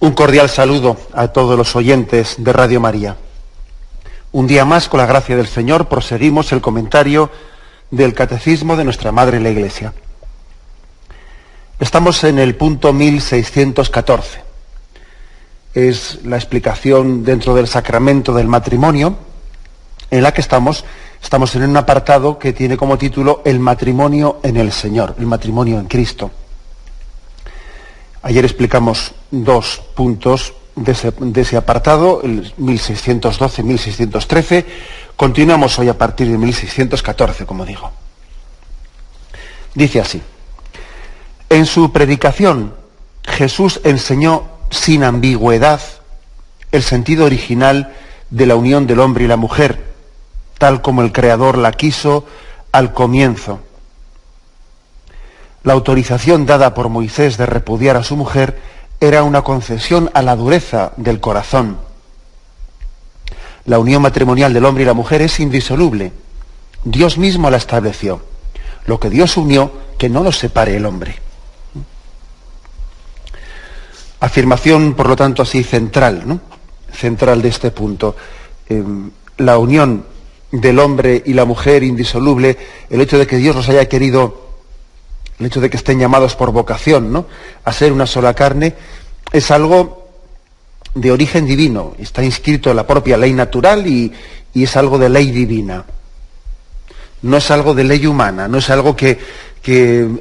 Un cordial saludo a todos los oyentes de Radio María. Un día más, con la gracia del Señor, proseguimos el comentario del Catecismo de nuestra Madre la Iglesia. Estamos en el punto 1614. Es la explicación dentro del sacramento del matrimonio, en la que estamos en un apartado que tiene como título El matrimonio en el Señor, el matrimonio en Cristo. Ayer explicamos dos puntos de ese apartado, el 1612 y 1613. Continuamos hoy a partir de 1614, como digo. Dice así: en su predicación, Jesús enseñó sin ambigüedad el sentido original de la unión del hombre y la mujer, tal como el Creador la quiso al comienzo. La autorización dada por Moisés de repudiar a su mujer era una concesión a la dureza del corazón. La unión matrimonial del hombre y la mujer es indisoluble. Dios mismo la estableció. Lo que Dios unió, que no lo separe el hombre. Afirmación, por lo tanto, así central, ¿no? Central de este punto. La unión del hombre y la mujer indisoluble, el hecho de que Dios los haya querido, el hecho de que estén llamados por vocación, ¿no?, a ser una sola carne, es algo de origen divino. Está inscrito en la propia ley natural y es algo de ley divina. No es algo de ley humana, no es algo que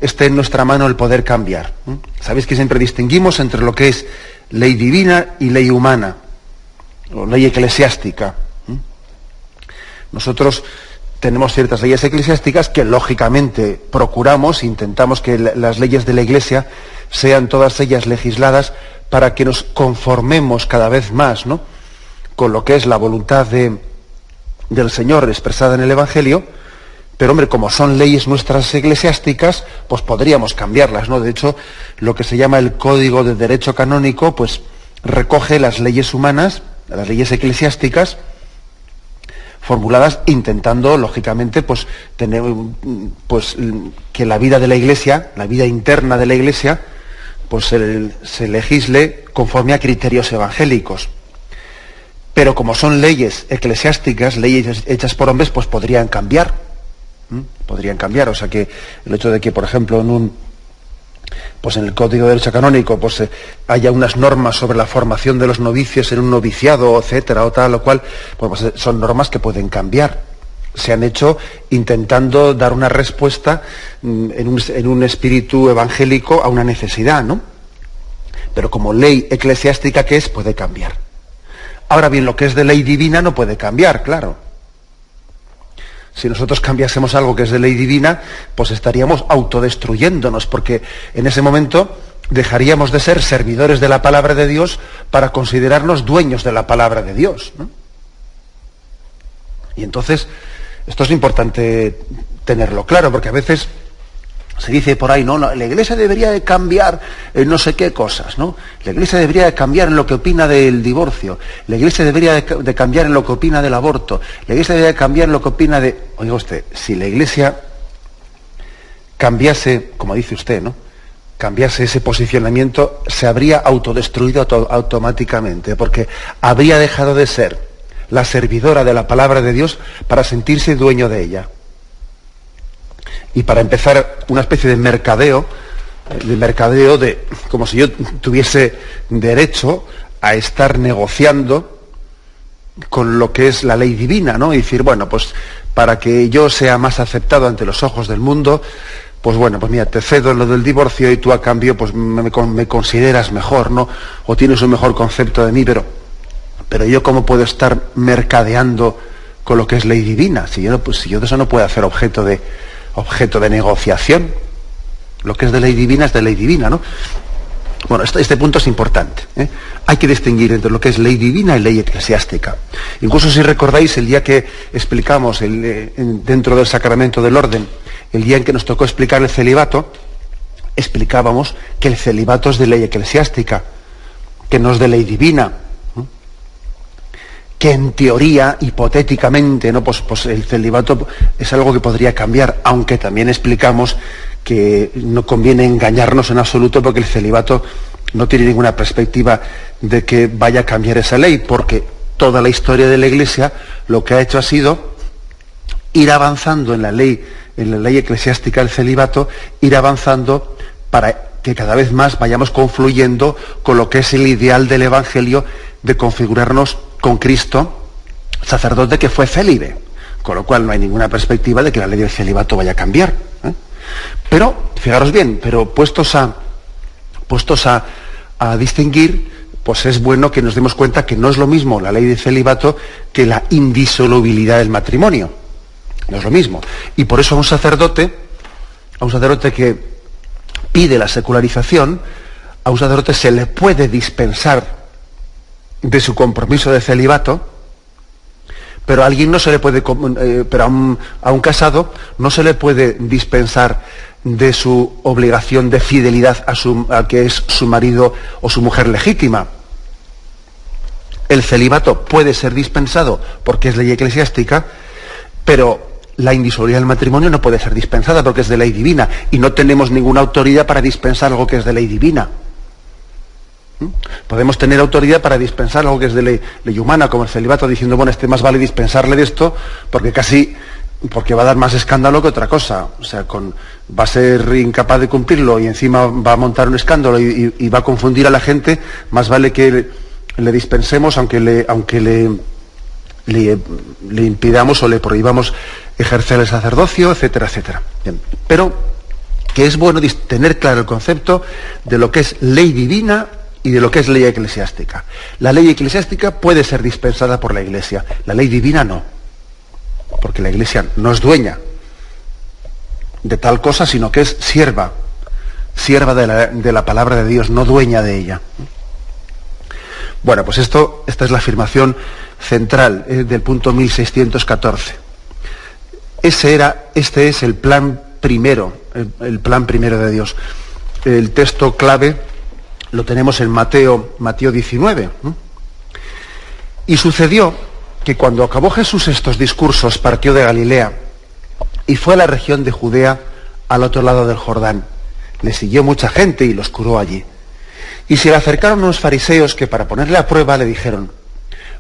esté en nuestra mano el poder cambiar. Sabéis que siempre distinguimos entre lo que es ley divina y ley humana, o ley eclesiástica. Nosotros tenemos ciertas leyes eclesiásticas que lógicamente intentamos que las leyes de la Iglesia sean todas ellas legisladas para que nos conformemos cada vez más, ¿no?, con lo que es la voluntad del Señor expresada en el Evangelio. Pero hombre, como son leyes nuestras eclesiásticas, pues podríamos cambiarlas, ¿no? De hecho, lo que se llama el Código de Derecho Canónico, pues recoge las leyes humanas, las leyes eclesiásticas, formuladas intentando, lógicamente, pues tener, pues que la vida de la Iglesia, la vida interna de la Iglesia, pues se legisle conforme a criterios evangélicos. Pero como son leyes eclesiásticas, leyes hechas por hombres, pues podrían cambiar. O sea que el hecho de que, por ejemplo, en el Código de Derecho Canónico pues haya unas normas sobre la formación de los novicios en un noviciado, etcétera, o tal o cual, pues son normas que pueden cambiar. Se han hecho intentando dar una respuesta en un espíritu evangélico a una necesidad, ¿no? Pero como ley eclesiástica que es, puede cambiar. Ahora bien, lo que es de ley divina no puede cambiar, claro. Si nosotros cambiásemos algo que es de ley divina, pues estaríamos autodestruyéndonos, porque en ese momento dejaríamos de ser servidores de la palabra de Dios para considerarnos dueños de la palabra de Dios, ¿no? Y entonces, esto es importante tenerlo claro, porque a veces se dice por ahí, no, la Iglesia debería de cambiar en no sé qué cosas, ¿no? La Iglesia debería de cambiar en lo que opina del divorcio, la Iglesia debería de cambiar en lo que opina del aborto, la Iglesia debería de cambiar en lo que opina de... Oiga usted, si la Iglesia cambiase, como dice usted, ¿no?, cambiase ese posicionamiento, se habría autodestruido automáticamente, porque habría dejado de ser la servidora de la palabra de Dios para sentirse dueño de ella. Y para empezar una especie de mercadeo como si yo tuviese derecho a estar negociando con lo que es la ley divina, ¿no? Y decir, bueno, pues para que yo sea más aceptado ante los ojos del mundo, pues bueno, pues mira, te cedo lo del divorcio y tú a cambio pues me consideras mejor, ¿no? O tienes un mejor concepto de mí, pero yo cómo puedo estar mercadeando con lo que es ley divina, si yo de eso no puedo hacer objeto de negociación. Lo que es de ley divina es de ley divina, ¿no? Bueno, este punto es importante, ¿eh? Hay que distinguir entre lo que es ley divina y ley eclesiástica. Incluso si recordáis el día que explicamos dentro del sacramento del orden, el día en que nos tocó explicar el celibato, explicábamos que el celibato es de ley eclesiástica, que no es de ley divina. Que en teoría, hipotéticamente, ¿no?, pues el celibato es algo que podría cambiar, aunque también explicamos que no conviene engañarnos en absoluto, porque el celibato no tiene ninguna perspectiva de que vaya a cambiar esa ley, porque toda la historia de la Iglesia lo que ha hecho ha sido ir avanzando en la ley eclesiástica del celibato, ir avanzando para que cada vez más vayamos confluyendo con lo que es el ideal del Evangelio de configurarnos con Cristo, sacerdote que fue célibe, con lo cual no hay ninguna perspectiva de que la ley del celibato vaya a cambiar. Pero, fijaros bien, pero puestos a distinguir, pues es bueno que nos demos cuenta que no es lo mismo la ley del celibato que la indisolubilidad del matrimonio. No es lo mismo. Y por eso a un sacerdote que pide la secularización, a un sacerdote se le puede dispensar de su compromiso de celibato, pero a alguien no se le puede, pero a un casado no se le puede dispensar de su obligación de fidelidad a que es su marido o su mujer legítima. El celibato puede ser dispensado porque es ley eclesiástica, pero la indisolubilidad del matrimonio no puede ser dispensada porque es de ley divina, y no tenemos ninguna autoridad para dispensar algo que es de ley divina. Podemos tener autoridad para dispensar algo que es de ley humana, como el celibato, diciendo, bueno, más vale dispensarle de esto porque va a dar más escándalo que otra cosa. O sea, va a ser incapaz de cumplirlo y encima va a montar un escándalo y va a confundir a la gente. Más vale que le dispensemos, aunque le impidamos o le prohibamos ejercer el sacerdocio, etcétera, etcétera. Bien. Pero que es bueno tener claro el concepto de lo que es ley divina y de lo que es ley eclesiástica. La ley eclesiástica puede ser dispensada por la Iglesia, la ley divina no, porque la Iglesia no es dueña de tal cosa, sino que es sierva de la palabra de Dios, no dueña de ella. Bueno, pues esta es la afirmación central del punto 1614. Este es el plan primero, el plan primero de Dios. El texto clave lo tenemos en Mateo 19. Y sucedió que cuando acabó Jesús estos discursos, partió de Galilea y fue a la región de Judea, al otro lado del Jordán. Le siguió mucha gente y los curó allí. Y se le acercaron unos fariseos que, para ponerle a prueba, le dijeron: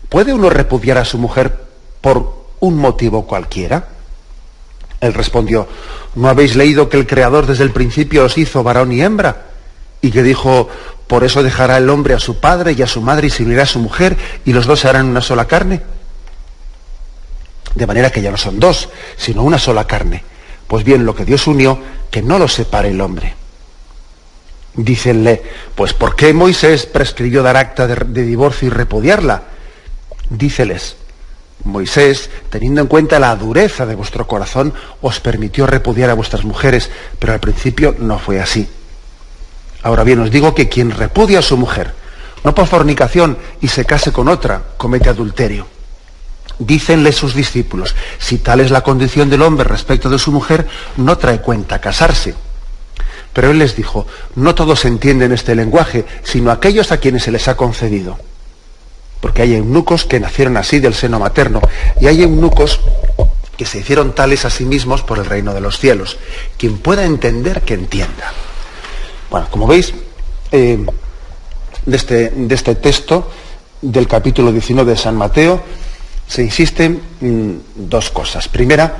¿puede uno repudiar a su mujer por un motivo cualquiera? Él respondió: ¿no habéis leído que el Creador desde el principio os hizo varón y hembra? Y que dijo: por eso dejará el hombre a su padre y a su madre y se unirá a su mujer, y los dos serán una sola carne. De manera que ya no son dos, sino una sola carne. Pues bien, lo que Dios unió, que no lo separe el hombre. Dícenle: pues ¿por qué Moisés prescribió dar acta de divorcio y repudiarla? Díceles: Moisés, teniendo en cuenta la dureza de vuestro corazón, os permitió repudiar a vuestras mujeres, pero al principio no fue así. Ahora bien, os digo que quien repudia a su mujer, no por fornicación, y se case con otra, comete adulterio. Dícenle sus discípulos: si tal es la condición del hombre respecto de su mujer, no trae cuenta casarse. Pero él les dijo: no todos entienden este lenguaje, sino aquellos a quienes se les ha concedido. Porque hay eunucos que nacieron así del seno materno, y hay eunucos que se hicieron tales a sí mismos por el reino de los cielos. Quien pueda entender, que entienda. Bueno, como veis, de este texto del capítulo 19 de San Mateo se insisten dos cosas. Primera,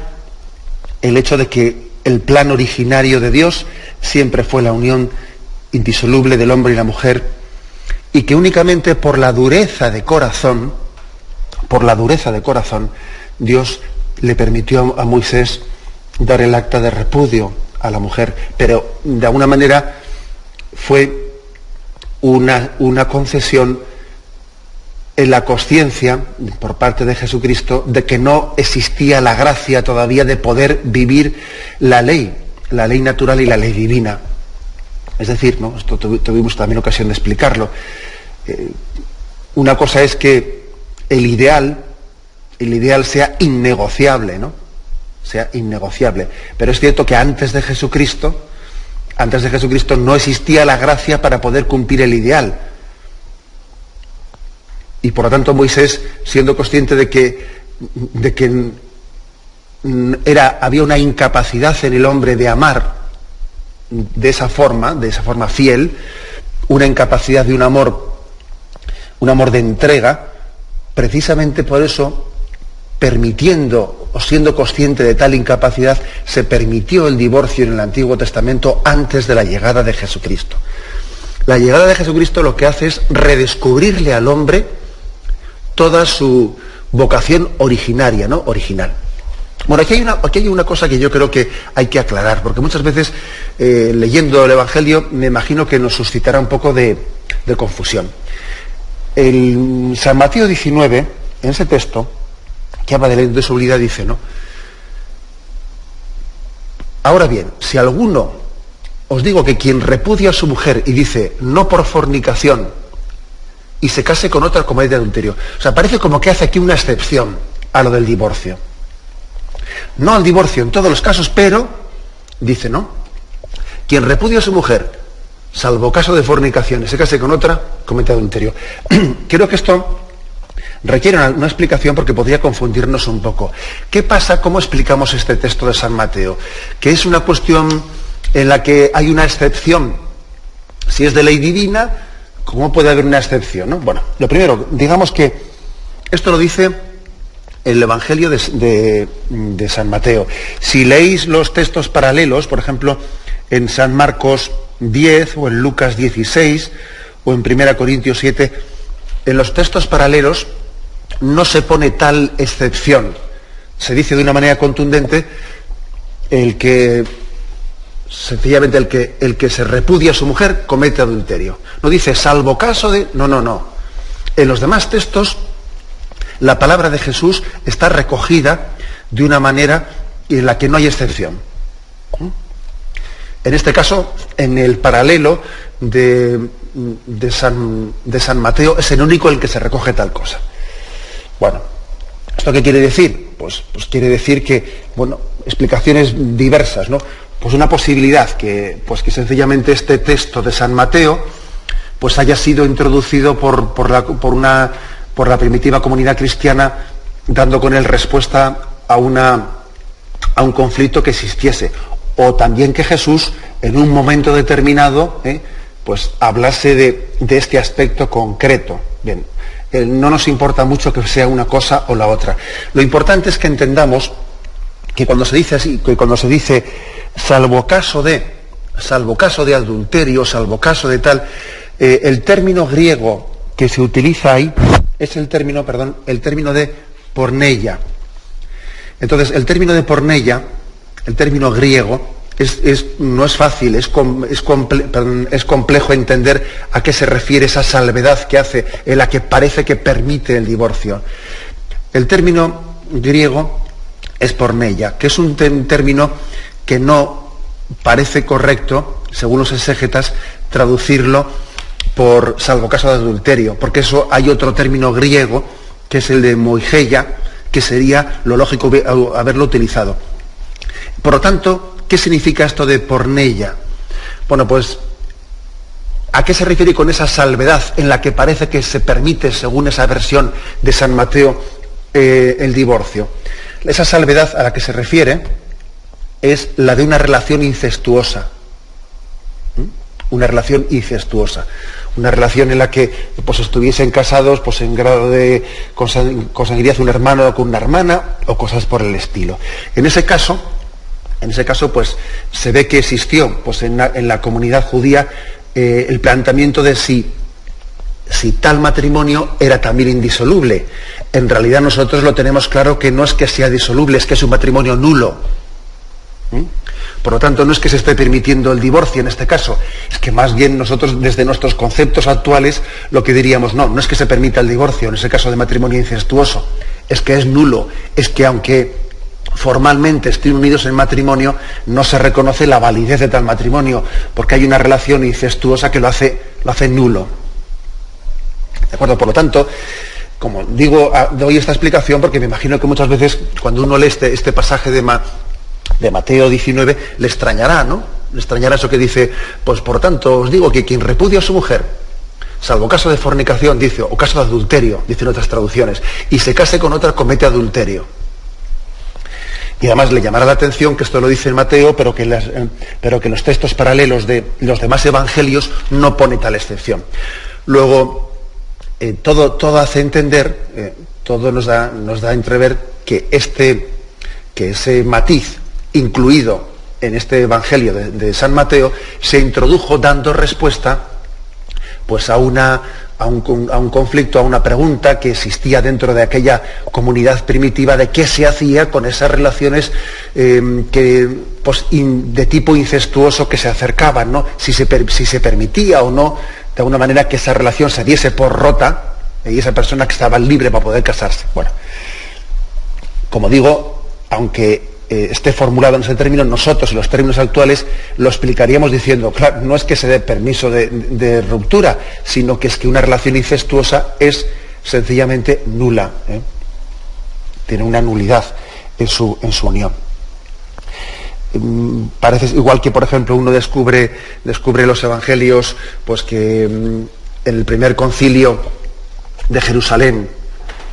el hecho de que el plan originario de Dios siempre fue la unión indisoluble del hombre y la mujer, y que únicamente por la dureza de corazón, Dios le permitió a Moisés dar el acta de repudio a la mujer, pero de alguna manera fue una concesión en la conciencia por parte de Jesucristo de que no existía la gracia todavía de poder vivir la ley natural y la ley divina. Es decir, ¿no? Esto tuvimos también ocasión de explicarlo. Una cosa es que el ideal sea innegociable, ¿no? Sea innegociable. Pero es cierto que antes de Jesucristo no existía la gracia para poder cumplir el ideal. Y por lo tanto Moisés, siendo consciente de que había una incapacidad en el hombre de amar de esa forma fiel, una incapacidad de un amor de entrega, precisamente por eso, permitiendo o siendo consciente de tal incapacidad, se permitió el divorcio en el Antiguo Testamento antes de la llegada de Jesucristo. La llegada de Jesucristo lo que hace es redescubrirle al hombre toda su vocación originaria, ¿no? Original. Bueno, aquí hay una cosa que yo creo que hay que aclarar, porque muchas veces, leyendo el Evangelio, me imagino que nos suscitará un poco de confusión. El San Mateo 19, en ese texto, que habla de la indisolubilidad, dice, ¿no? Ahora bien, si alguno, os digo que quien repudia a su mujer y dice, no por fornicación, y se case con otra, comete adulterio. O sea, parece como que hace aquí una excepción a lo del divorcio. No al divorcio en todos los casos, pero, dice, ¿no? Quien repudia a su mujer, salvo caso de fornicación, y se case con otra, comete adulterio. Creo que esto requiere una explicación porque podría confundirnos un poco. ¿Qué pasa? ¿Cómo explicamos este texto de San Mateo? Que es una cuestión en la que hay una excepción. Si es de ley divina, ¿cómo puede haber una excepción, no? Bueno, lo primero, digamos que esto lo dice el Evangelio de San Mateo. Si leéis los textos paralelos, por ejemplo, en San Marcos 10 o en Lucas 16 o en 1 Corintios 7, en los textos paralelos no se pone tal excepción. Se dice de una manera contundente sencillamente el que se repudia a su mujer comete adulterio. No dice salvo caso de... No. En los demás textos la palabra de Jesús está recogida de una manera en la que no hay excepción. En este caso, en el paralelo de San Mateo, es el único en el que se recoge tal cosa. Bueno, ¿esto qué quiere decir? Pues quiere decir que, bueno, explicaciones diversas, ¿no? Pues una posibilidad que sencillamente este texto de San Mateo pues haya sido introducido por la primitiva comunidad cristiana, dando con él respuesta a un conflicto que existiese. O también que Jesús, en un momento determinado, pues hablase de este aspecto concreto. Bien, no nos importa mucho que sea una cosa o la otra. Lo importante es que entendamos que cuando se dice así, que cuando se dice salvo caso de adulterio, salvo caso de tal, el término griego que se utiliza ahí es el término de porneia. Entonces, el término de porneia, el término griego, no es fácil, es complejo entender a qué se refiere esa salvedad que hace, en la que parece que permite el divorcio. El término griego es porneia, que es un término que no parece correcto, según los exégetas, traducirlo por salvo caso de adulterio, porque eso hay otro término griego, que es el de moigeia, que sería lo lógico haberlo utilizado. Por lo tanto, ¿qué significa esto de porneia? Bueno, pues, ¿a qué se refiere con esa salvedad en la que parece que se permite, según esa versión de San Mateo, el divorcio? Esa salvedad a la que se refiere es la de una relación incestuosa. Una relación incestuosa. Una relación en la que pues, estuviesen casados pues, en grado de consanguinidad un hermano con una hermana o cosas por el estilo. En ese caso, pues, se ve que existió pues, en la comunidad judía el planteamiento de si tal matrimonio era también indisoluble. En realidad nosotros lo tenemos claro que no es que sea disoluble, es que es un matrimonio nulo. Por lo tanto, no es que se esté permitiendo el divorcio en este caso, es que más bien nosotros, desde nuestros conceptos actuales, lo que diríamos, no es que se permita el divorcio en ese caso de matrimonio incestuoso, es que es nulo, es que aunque formalmente estén unidos en matrimonio, no se reconoce la validez de tal matrimonio, porque hay una relación incestuosa que lo hace nulo. ¿De acuerdo? Por lo tanto, como digo, doy esta explicación porque me imagino que muchas veces cuando uno lee este pasaje de Mateo 19, le extrañará, ¿no? Le extrañará eso que dice, pues por tanto os digo que quien repudia a su mujer, salvo caso de fornicación, dice, o caso de adulterio, dicen otras traducciones, y se case con otra, comete adulterio. Y además le llamará la atención que esto lo dice en Mateo, pero que en los textos paralelos de los demás evangelios no pone tal excepción. Luego, todo hace entender, todo nos da a entrever que ese matiz incluido en este evangelio de San Mateo se introdujo dando respuesta pues a un conflicto, a una pregunta que existía dentro de aquella comunidad primitiva de qué se hacía con esas relaciones de tipo incestuoso que se acercaban, ¿no? Si se permitía o no, de alguna manera, que esa relación se diese por rota y esa persona que estaba libre para poder casarse. Bueno, como digo, aunque esté formulado en ese término, nosotros en los términos actuales lo explicaríamos diciendo, claro, no es que se dé permiso de ruptura, sino que es que una relación incestuosa es sencillamente nula, tiene una nulidad en su unión. Parece igual que, por ejemplo, uno descubre los evangelios, pues que en el primer concilio de Jerusalén,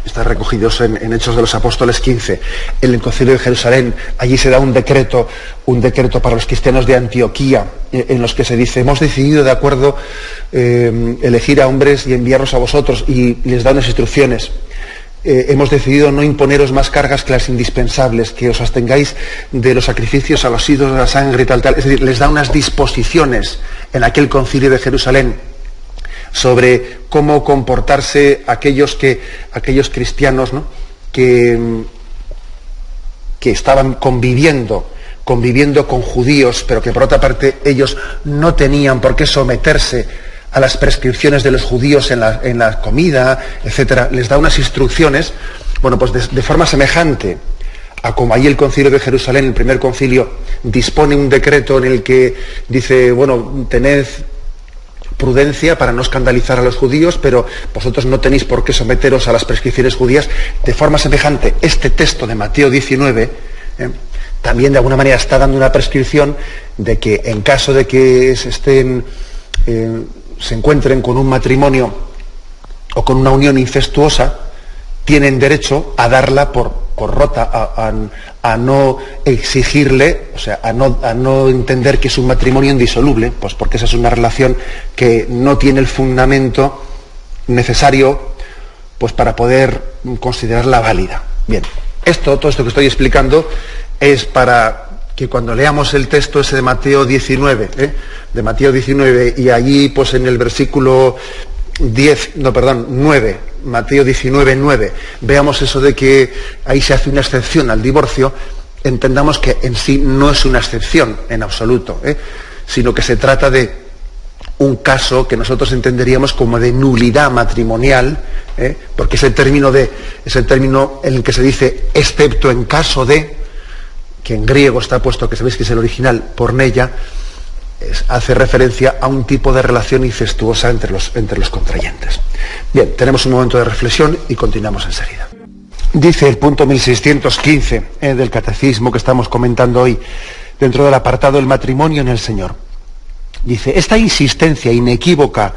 está recogidos en Hechos de los Apóstoles 15. En el Concilio de Jerusalén, allí se da un decreto para los cristianos de Antioquía, en los que se dice, hemos decidido de acuerdo elegir a hombres y enviarlos a vosotros, y les da unas instrucciones. Hemos decidido no imponeros más cargas que las indispensables, que os abstengáis de los sacrificios a los ídolos, de la sangre y tal. Es decir, les da unas disposiciones en aquel Concilio de Jerusalén sobre cómo comportarse aquellos cristianos, ¿no?, que estaban conviviendo con judíos, pero que por otra parte ellos no tenían por qué someterse a las prescripciones de los judíos en la comida, etcétera. Les da unas instrucciones, bueno, pues de forma semejante a como ahí el Concilio de Jerusalén, el primer concilio, dispone un decreto en el que dice, bueno, tened prudencia para no escandalizar a los judíos, pero vosotros no tenéis por qué someteros a las prescripciones judías. De forma semejante, este texto de Mateo 19 también de alguna manera está dando una prescripción de que en caso de que se encuentren con un matrimonio o con una unión incestuosa, tienen derecho a darla por rota, a no exigirle, o sea, a no entender que es un matrimonio indisoluble, pues porque esa es una relación que no tiene el fundamento necesario pues para poder considerarla válida. Bien, todo esto que estoy explicando es para que cuando leamos el texto ese de Mateo 19, y allí pues en el versículo 9, Mateo 19, 9, veamos eso de que ahí se hace una excepción al divorcio, entendamos que en sí no es una excepción en absoluto, sino que se trata de un caso que nosotros entenderíamos como de nulidad matrimonial, porque es el término en el que se dice excepto en caso de, que en griego está puesto, que sabéis que es el original, porneia, hace referencia a un tipo de relación incestuosa entre los contrayentes. Bien, tenemos un momento de reflexión y continuamos enseguida. Dice el punto 1615 del catecismo que estamos comentando hoy, dentro del apartado del matrimonio en el Señor. Dice, esta insistencia inequívoca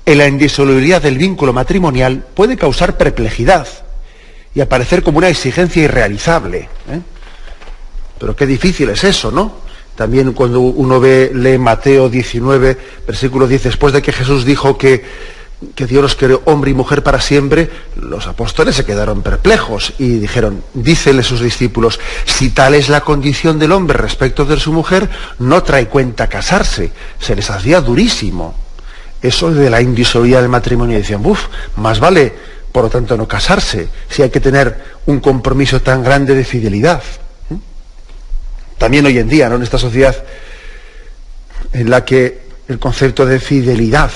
en la indisolubilidad del vínculo matrimonial puede causar perplejidad y aparecer como una exigencia irrealizable. Pero qué difícil es eso, ¿no? También cuando uno lee Mateo 19, versículo 10, después de que Jesús dijo que Dios los creó hombre y mujer para siempre, los apóstoles se quedaron perplejos y dijeron, dícenle sus discípulos, si tal es la condición del hombre respecto de su mujer, no trae cuenta casarse. Se les hacía durísimo eso de la indisolubilidad del matrimonio. Y decían, más vale, por lo tanto, no casarse, si hay que tener un compromiso tan grande de fidelidad. También hoy en día, ¿no?, en esta sociedad en la que el concepto de fidelidad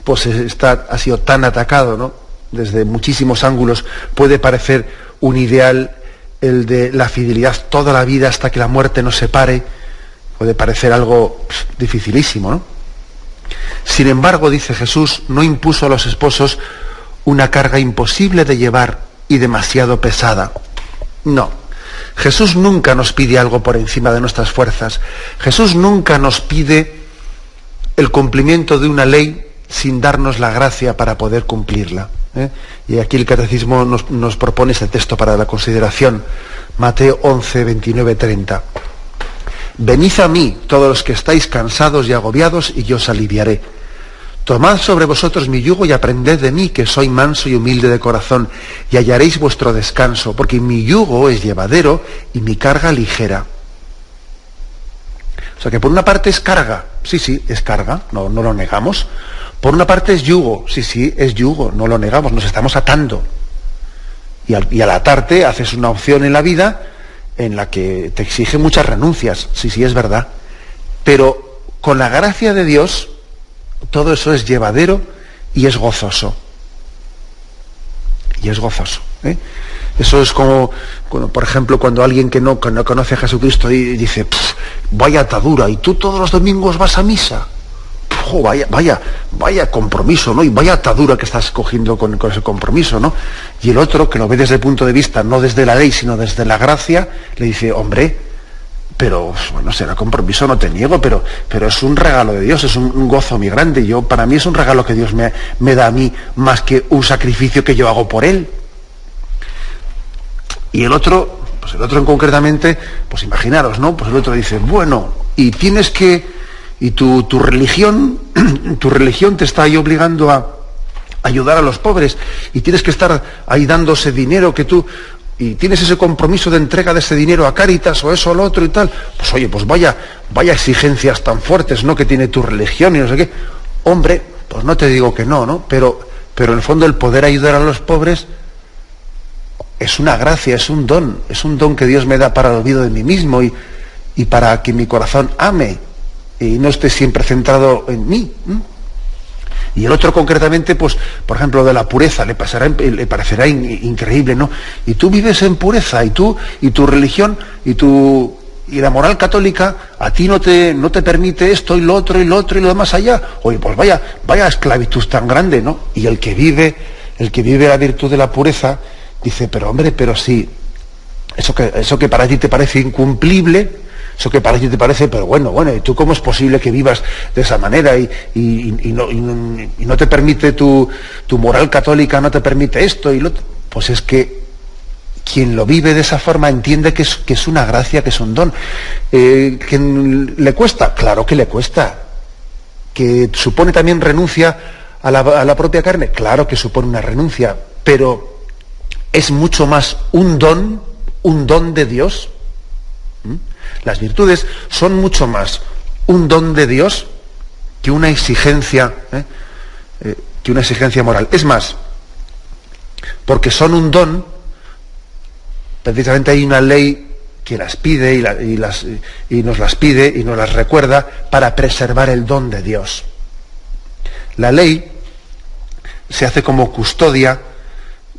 pues ha sido tan atacado, ¿no?, desde muchísimos ángulos, puede parecer un ideal el de la fidelidad toda la vida hasta que la muerte nos separe, puede parecer algo dificilísimo, ¿no? Sin embargo, dice Jesús, no impuso a los esposos una carga imposible de llevar y demasiado pesada. No. Jesús nunca nos pide algo por encima de nuestras fuerzas. Jesús nunca nos pide el cumplimiento de una ley sin darnos la gracia para poder cumplirla. Y aquí el catecismo nos propone este texto para la consideración. Mateo 11, 29, 30. Venid a mí, todos los que estáis cansados y agobiados, y yo os aliviaré. Tomad sobre vosotros mi yugo y aprended de mí, que soy manso y humilde de corazón, y hallaréis vuestro descanso, porque mi yugo es llevadero y mi carga ligera. O sea que por una parte es carga, sí, es carga, no lo negamos. Por una parte es yugo, sí, es yugo, no lo negamos, nos estamos atando. Y al atarte haces una opción en la vida en la que te exige muchas renuncias, sí, es verdad. Pero con la gracia de Dios, todo eso es llevadero y es gozoso. Y es gozoso, ¿eh? Eso es como, por ejemplo, cuando alguien que no conoce a Jesucristo y dice, vaya atadura, y tú todos los domingos vas a misa. Vaya compromiso, ¿no? Y vaya atadura que estás cogiendo con ese compromiso, ¿no? Y el otro, que lo ve desde el punto de vista, no desde la ley, sino desde la gracia, le dice, hombre, pero bueno, será compromiso, no te niego, pero es un regalo de Dios, es un gozo muy grande. Para mí es un regalo que Dios me da a mí, más que un sacrificio que yo hago por Él. Y el otro concretamente, pues imaginaros, ¿no? Pues el otro dice, bueno, y tienes que, y tu religión te está ahí obligando a ayudar a los pobres, y tienes que estar ahí dándose dinero que tú, y tienes ese compromiso de entrega de ese dinero a Cáritas o eso o lo otro y tal. Pues oye, pues vaya exigencias tan fuertes, ¿no?, que tiene tu religión y no sé qué. Hombre, pues no te digo que no, pero en el fondo el poder ayudar a los pobres es una gracia, es un don que Dios me da para el olvido de mí mismo y para que mi corazón ame y no esté siempre centrado en mí. Y el otro concretamente, pues, por ejemplo, de la pureza, le parecerá increíble, ¿no? Y tú vives en pureza, y tu religión, y la moral católica a ti no te permite esto y lo otro y lo demás allá. Oye, pues vaya esclavitud tan grande, ¿no? Y el que vive la virtud de la pureza dice, pero hombre, pero sí, eso que para ti te parece incumplible, eso que para ti te parece, pero bueno, ¿y tú cómo es posible que vivas de esa manera y no te permite tu moral católica, no te permite esto y lo otro? Pues es que quien lo vive de esa forma entiende que es una gracia, que es un don. ¿Que le cuesta? Claro que le cuesta. ¿Que supone también renuncia a la propia carne? Claro que supone una renuncia, pero es mucho más un don de Dios. Las virtudes son mucho más un don de Dios que una exigencia moral. Es más, porque son un don, precisamente hay una ley que las pide y nos las pide y nos las recuerda para preservar el don de Dios. La ley se hace como custodia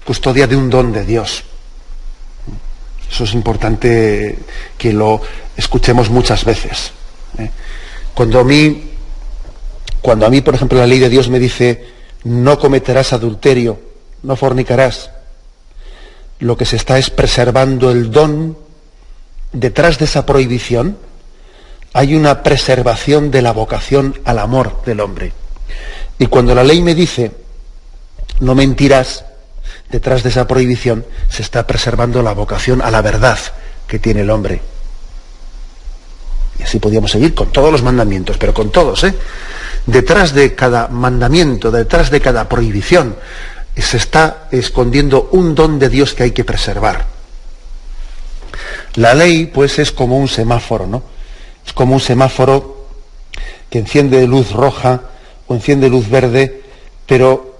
de un don de Dios. Eso es importante que lo escuchemos muchas veces. Cuando a mí, por ejemplo, la ley de Dios me dice, no cometerás adulterio, no fornicarás, lo que se está es preservando el don. Detrás de esa prohibición hay una preservación de la vocación al amor del hombre. Y cuando la ley me dice, no mentirás, detrás de esa prohibición se está preservando la vocación a la verdad que tiene el hombre. Y así podríamos seguir con todos los mandamientos, pero con todos, Detrás de cada mandamiento, detrás de cada prohibición, se está escondiendo un don de Dios que hay que preservar. La ley, pues, es como un semáforo, ¿no? Es como un semáforo que enciende luz roja o enciende luz verde, pero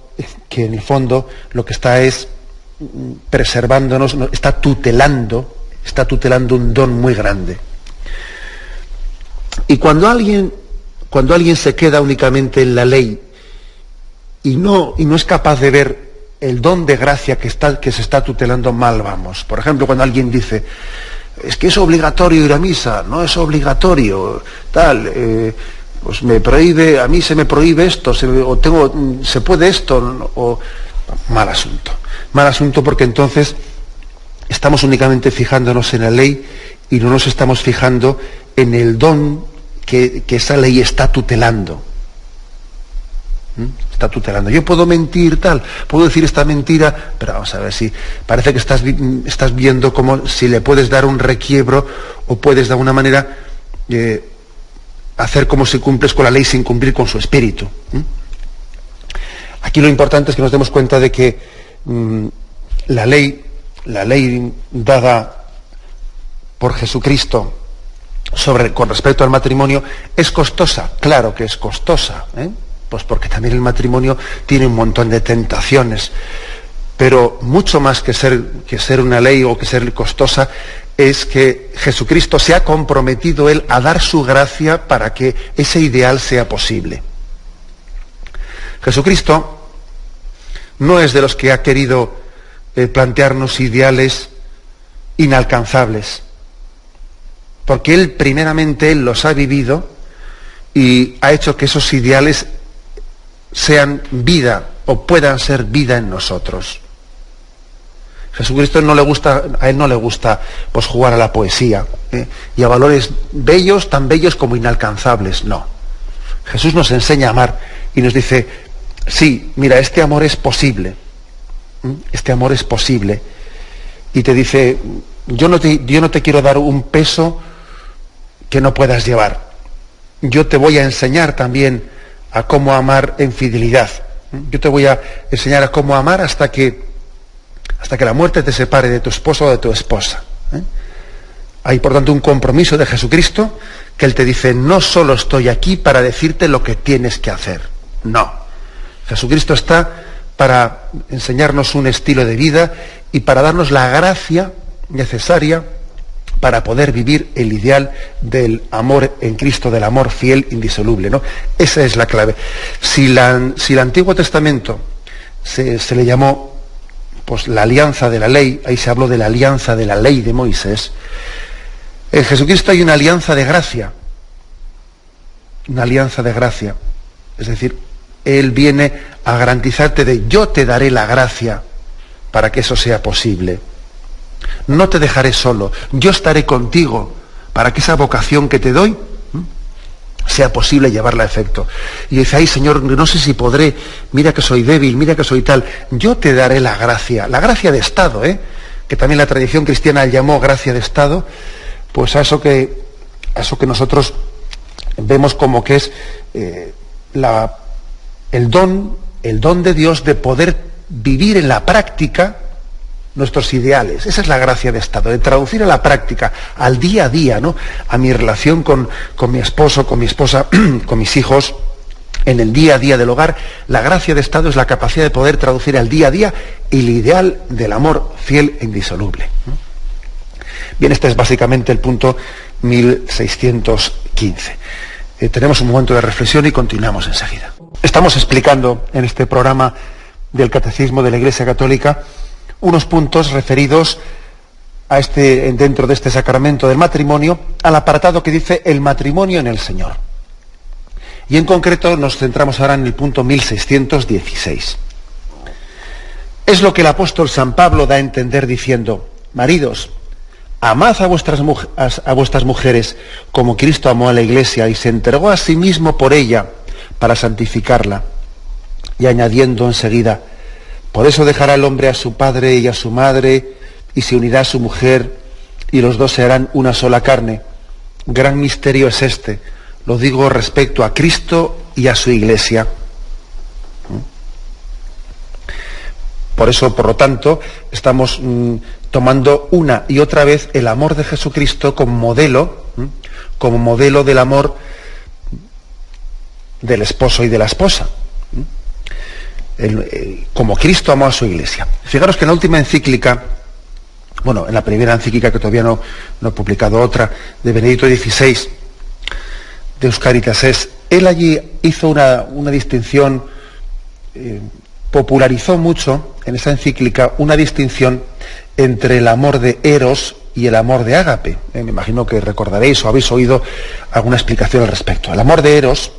que en el fondo lo que está es preservándonos, está tutelando un don muy grande. Y cuando alguien se queda únicamente en la ley y no es capaz de ver el don de gracia que se está tutelando, mal vamos. Por ejemplo, cuando alguien dice, es que es obligatorio ir a misa, no es obligatorio, tal, pues a mí se me prohíbe esto, se puede esto, o mal asunto, porque entonces estamos únicamente fijándonos en la ley y no nos estamos fijando en el don que esa ley está tutelando. Está tutelando. Yo puedo mentir, tal, puedo decir esta mentira, pero vamos a ver si parece que estás viendo como si le puedes dar un requiebro o puedes de alguna manera hacer como si cumples con la ley sin cumplir con su espíritu. Aquí lo importante es que nos demos cuenta de que la ley dada por Jesucristo con respecto al matrimonio es costosa. Claro que es costosa, pues porque también el matrimonio tiene un montón de tentaciones, pero mucho más que ser una ley o que ser costosa es que Jesucristo se ha comprometido él a dar su gracia para que ese ideal sea posible. Jesucristo no es de los que ha querido plantearnos ideales inalcanzables, porque él primeramente los ha vivido y ha hecho que esos ideales sean vida o puedan ser vida en nosotros. Jesucristo a él no le gusta pues jugar a la poesía y a valores bellos, tan bellos como inalcanzables. No. Jesús nos enseña a amar y nos dice, sí, mira, este amor es posible. Este amor es posible. Y te dice, yo no te quiero dar un peso que no puedas llevar. Yo te voy a enseñar también a cómo amar en fidelidad. Yo te voy a enseñar a cómo amar hasta que la muerte te separe de tu esposo o de tu esposa. Hay, por tanto, un compromiso de Jesucristo que Él te dice, no solo estoy aquí para decirte lo que tienes que hacer. No. Jesucristo está para enseñarnos un estilo de vida y para darnos la gracia necesaria para poder vivir el ideal del amor en Cristo, del amor fiel, indisoluble, ¿no? Esa es la clave. Si el Antiguo Testamento se le llamó pues la alianza de la ley, ahí se habló de la alianza de la ley de Moisés, en Jesucristo hay una alianza de gracia. Una alianza de gracia. Es decir, Él viene a garantizarte de yo te daré la gracia para que eso sea posible. No te dejaré solo, yo estaré contigo para que esa vocación que te doy sea posible llevarla a efecto. Y dice, ay Señor, no sé si podré, mira que soy débil, mira que soy tal, yo te daré la gracia de Estado, que también la tradición cristiana llamó gracia de Estado, pues a eso que nosotros vemos como que es el don de Dios de poder vivir en la práctica nuestros ideales. Esa es la gracia de Estado, de traducir a la práctica, al día a día, ¿no? A mi relación con mi esposo, con mi esposa, con mis hijos, en el día a día del hogar. La gracia de Estado es la capacidad de poder traducir al día a día el ideal del amor fiel e indisoluble. Bien, este es básicamente el punto 1615. Tenemos un momento de reflexión y continuamos enseguida. Estamos explicando en este programa del Catecismo de la Iglesia Católica unos puntos referidos a dentro de este sacramento del matrimonio, al apartado que dice el matrimonio en el Señor. Y en concreto nos centramos ahora en el punto 1616. Es lo que el apóstol San Pablo da a entender diciendo, maridos, amad a vuestras mujeres como Cristo amó a la Iglesia y se entregó a sí mismo por ella para santificarla. Y añadiendo enseguida, por eso dejará el hombre a su padre y a su madre, y se unirá a su mujer, y los dos serán una sola carne. Gran misterio es este, lo digo respecto a Cristo y a su Iglesia. Por eso, por lo tanto, estamos tomando una y otra vez el amor de Jesucristo como modelo del amor del esposo y de la esposa. Como Cristo amó a su Iglesia. Fijaros que en la última encíclica, en la primera encíclica, que todavía no he publicado otra, de Benedicto XVI, de Euscaritas es, él allí hizo una distinción, popularizó mucho en esa encíclica una distinción entre el amor de Eros y el amor de Ágape. Me imagino que recordaréis o habéis oído alguna explicación al respecto. El amor de Eros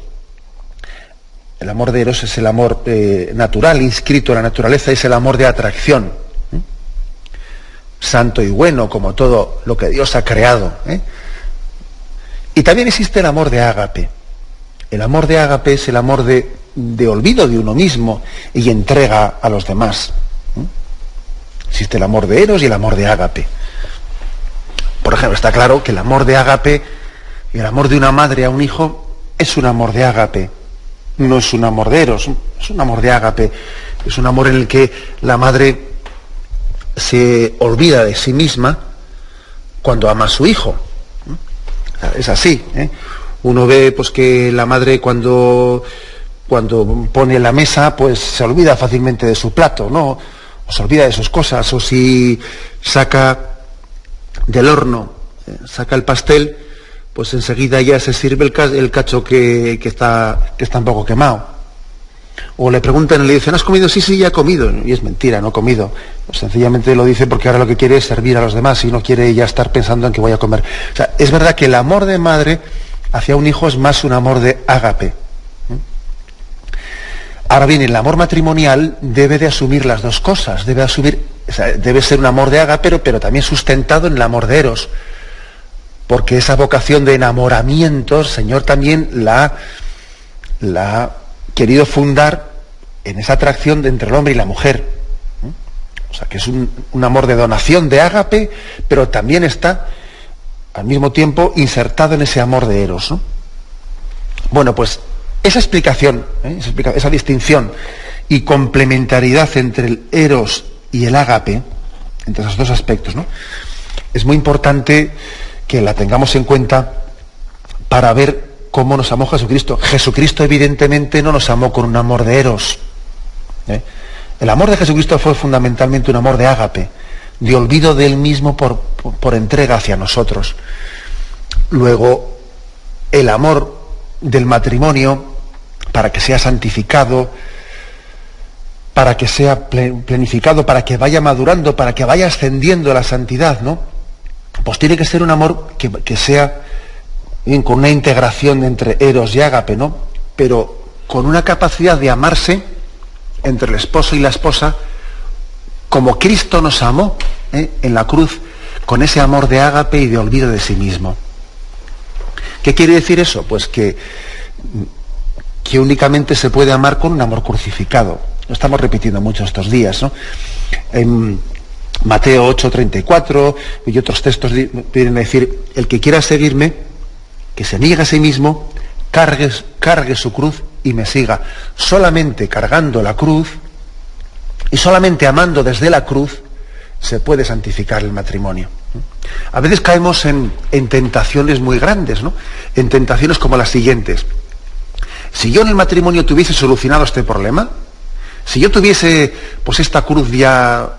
es el amor natural, inscrito en la naturaleza, es el amor de atracción, santo y bueno, como todo lo que Dios ha creado. Y también existe el amor de Ágape. El amor de Ágape es el amor de de olvido de uno mismo y entrega a los demás. Existe el amor de Eros y el amor de ágape. Por ejemplo, está claro que el amor de ágape y el amor de una madre a un hijo es un amor de ágape, no es un amor de Eros, es un amor de ágape, es un amor en el que la madre se olvida de sí misma cuando ama a su hijo. Es así, ¿eh? Uno ve pues que la madre cuando pone la mesa pues se olvida fácilmente de su plato, ¿no? O se olvida de sus cosas, o si saca del horno, saca el pastel, pues enseguida ya se sirve el cacho que está un poco quemado. O le preguntan y le dicen, ¿has comido? Sí, ya he comido. Y es mentira, no he comido. Pues sencillamente lo dice porque ahora lo que quiere es servir a los demás y no quiere ya estar pensando en que voy a comer. O sea, es verdad que el amor de madre hacia un hijo es más un amor de ágape. Ahora bien, el amor matrimonial debe de asumir las dos cosas. Debe ser un amor de ágape, pero también sustentado en el amor de Eros. Porque esa vocación de enamoramiento, el Señor también la ha querido fundar en esa atracción entre el hombre y la mujer. O sea, que es un amor de donación, de ágape, pero también está al mismo tiempo insertado en ese amor de Eros, ¿no? Bueno, pues esa explicación, esa distinción y complementariedad entre el Eros y el ágape, entre esos dos aspectos, ¿no? Es muy importante que la tengamos en cuenta para ver cómo nos amó Jesucristo. Jesucristo evidentemente no nos amó con un amor de Eros. El amor de Jesucristo fue fundamentalmente un amor de ágape, de olvido de él mismo por entrega hacia nosotros. Luego, el amor del matrimonio, para que sea santificado, para que sea planificado, para que vaya madurando, para que vaya ascendiendo a la santidad, ¿no? Pues tiene que ser un amor que sea bien, con una integración entre Eros y ágape, ¿no? Pero con una capacidad de amarse entre el esposo y la esposa como Cristo nos amó en la cruz, con ese amor de ágape y de olvido de sí mismo. ¿Qué quiere decir eso? Pues que únicamente se puede amar con un amor crucificado. Lo estamos repitiendo mucho estos días, ¿no? En Mateo 8:34 y otros textos vienen a decir, el que quiera seguirme, que se niegue a sí mismo, cargue su cruz y me siga. Solamente cargando la cruz y solamente amando desde la cruz se puede santificar el matrimonio. A veces caemos en tentaciones muy grandes, ¿no? En tentaciones como las siguientes. Si yo en el matrimonio tuviese solucionado este problema, si yo tuviese pues esta cruz ya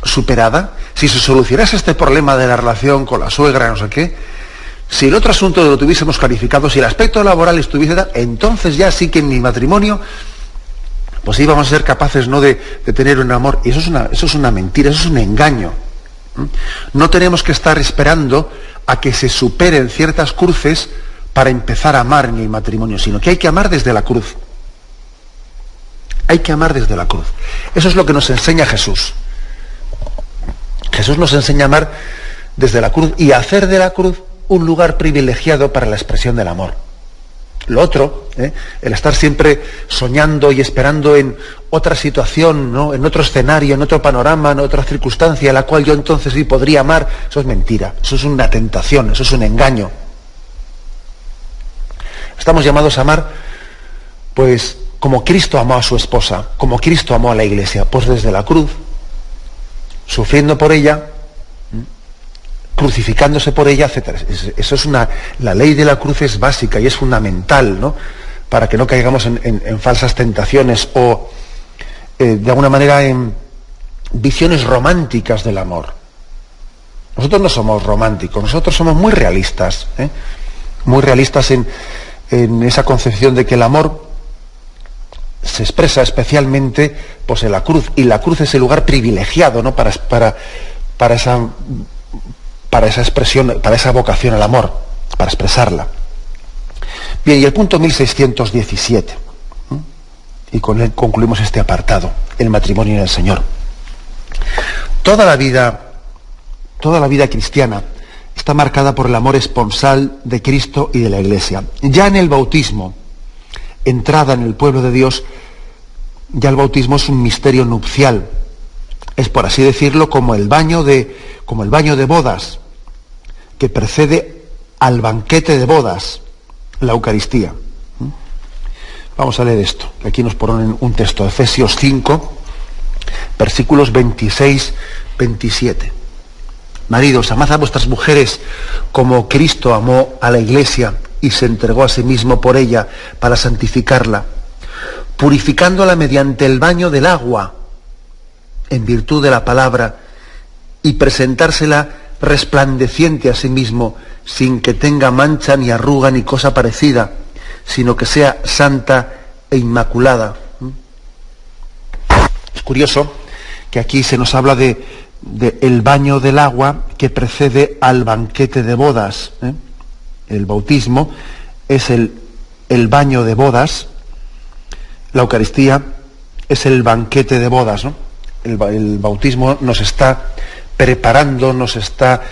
superada, si se solucionase este problema de la relación con la suegra, no sé qué, si el otro asunto lo tuviésemos clarificado, si el aspecto laboral estuviese tal, entonces ya sí que en mi matrimonio pues íbamos a ser capaces, ¿no?, de tener un amor. Y eso es una mentira, eso es un engaño. No tenemos que estar esperando a que se superen ciertas cruces para empezar a amar en el matrimonio, sino que hay que amar desde la cruz. Hay que amar desde la cruz. Eso es lo que nos enseña Jesús. Jesús nos enseña a amar desde la cruz y a hacer de la cruz un lugar privilegiado para la expresión del amor. Lo otro, el estar siempre soñando y esperando en otra situación, ¿no?, en otro escenario, en otro panorama, en otra circunstancia en la cual yo entonces sí podría amar, eso es mentira, eso es una tentación, eso es un engaño. Estamos llamados a amar, pues, como Cristo amó a su esposa, como Cristo amó a la Iglesia, pues desde la cruz, sufriendo por ella, crucificándose por ella, etc. Eso es la ley de la cruz es básica y es fundamental, ¿no?, para que no caigamos en falsas tentaciones o, de alguna manera, en visiones románticas del amor. Nosotros no somos románticos, nosotros somos muy realistas, muy realistas en esa concepción de que el amor se expresa especialmente pues en la cruz, y la cruz es el lugar privilegiado, ¿no?, para esa expresión, para esa vocación al amor, para expresarla. Bien, y el punto 1617, y con él concluimos este apartado, el matrimonio en el Señor. Toda la vida cristiana está marcada por el amor esponsal de Cristo y de la Iglesia. Ya en el bautismo, entrada en el pueblo de Dios, ya el bautismo es un misterio nupcial. Es, por así decirlo, como el baño de bodas, que precede al banquete de bodas, la Eucaristía. Vamos a leer esto. Aquí nos ponen un texto, Efesios 5, versículos 26-27. Maridos, amad a vuestras mujeres como Cristo amó a la Iglesia y se entregó a sí mismo por ella para santificarla, purificándola mediante el baño del agua, en virtud de la palabra, y presentársela resplandeciente a sí mismo, sin que tenga mancha ni arruga ni cosa parecida, sino que sea santa e inmaculada. Es curioso que aquí se nos habla de el baño del agua que precede al banquete de bodas. El bautismo es el baño de bodas, la Eucaristía es el banquete de bodas, ¿no? El bautismo nos está preparando, nos está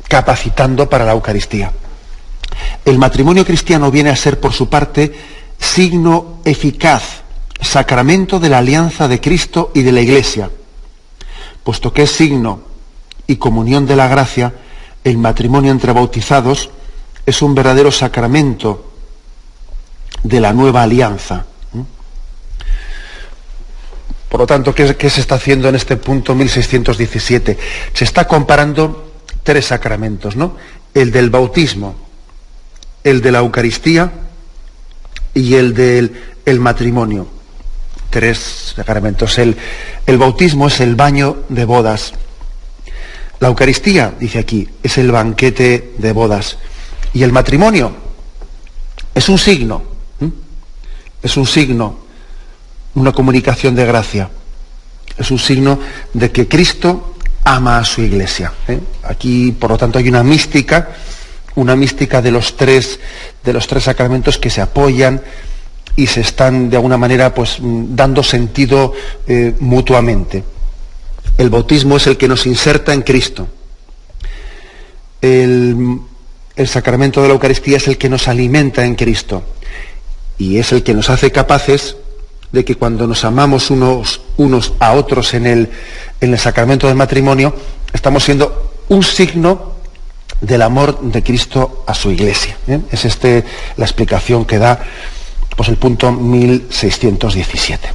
capacitando para la Eucaristía. El matrimonio cristiano viene a ser, por su parte, signo eficaz, sacramento de la alianza de Cristo y de la Iglesia. Puesto que es signo y comunión de la gracia, el matrimonio entre bautizados es un verdadero sacramento de la nueva alianza. Por lo tanto, ¿qué se está haciendo en este punto 1617? Se está comparando tres sacramentos, ¿no? El del bautismo, el de la Eucaristía y el del matrimonio. Tres sacramentos. El bautismo es el baño de bodas. La Eucaristía, dice aquí, es el banquete de bodas. Y el matrimonio es un signo. Es un signo, una comunicación de gracia. Es un signo de que Cristo ama a su Iglesia. Aquí, por lo tanto, hay una mística de los tres sacramentos que se apoyan y se están de alguna manera pues dando sentido mutuamente. El bautismo es el que nos inserta en Cristo. El sacramento de la Eucaristía es el que nos alimenta en Cristo y es el que nos hace capaces de que cuando nos amamos unos a otros en el sacramento del matrimonio, estamos siendo un signo del amor de Cristo a su Iglesia. Es la explicación que da pues el punto 1617.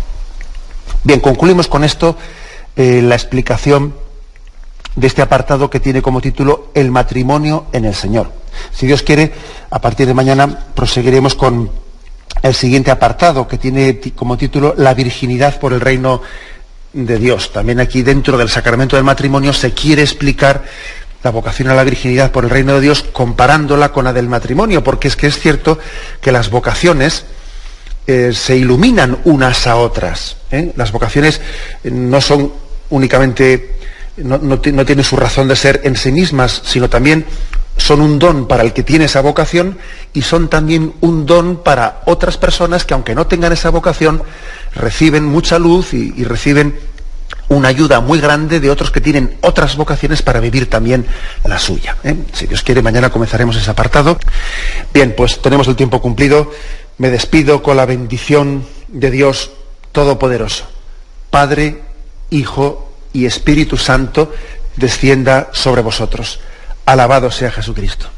Bien, concluimos con esto la explicación de este apartado que tiene como título El matrimonio en el Señor. Si Dios quiere, a partir de mañana proseguiremos con el siguiente apartado que tiene como título La virginidad por el reino de Dios. También aquí dentro del sacramento del matrimonio se quiere explicar la vocación a la virginidad por el reino de Dios comparándola con la del matrimonio, porque es que es cierto que las vocaciones se iluminan unas a otras. Las vocaciones no son únicamente, no tienen su razón de ser en sí mismas, sino también son un don para el que tiene esa vocación y son también un don para otras personas que, aunque no tengan esa vocación, reciben mucha luz y reciben una ayuda muy grande de otros que tienen otras vocaciones para vivir también la suya. Si Dios quiere, mañana comenzaremos ese apartado. Bien, pues tenemos el tiempo cumplido. Me despido con la bendición de Dios Todopoderoso. Padre, Hijo y Espíritu Santo, descienda sobre vosotros. Alabado sea Jesucristo.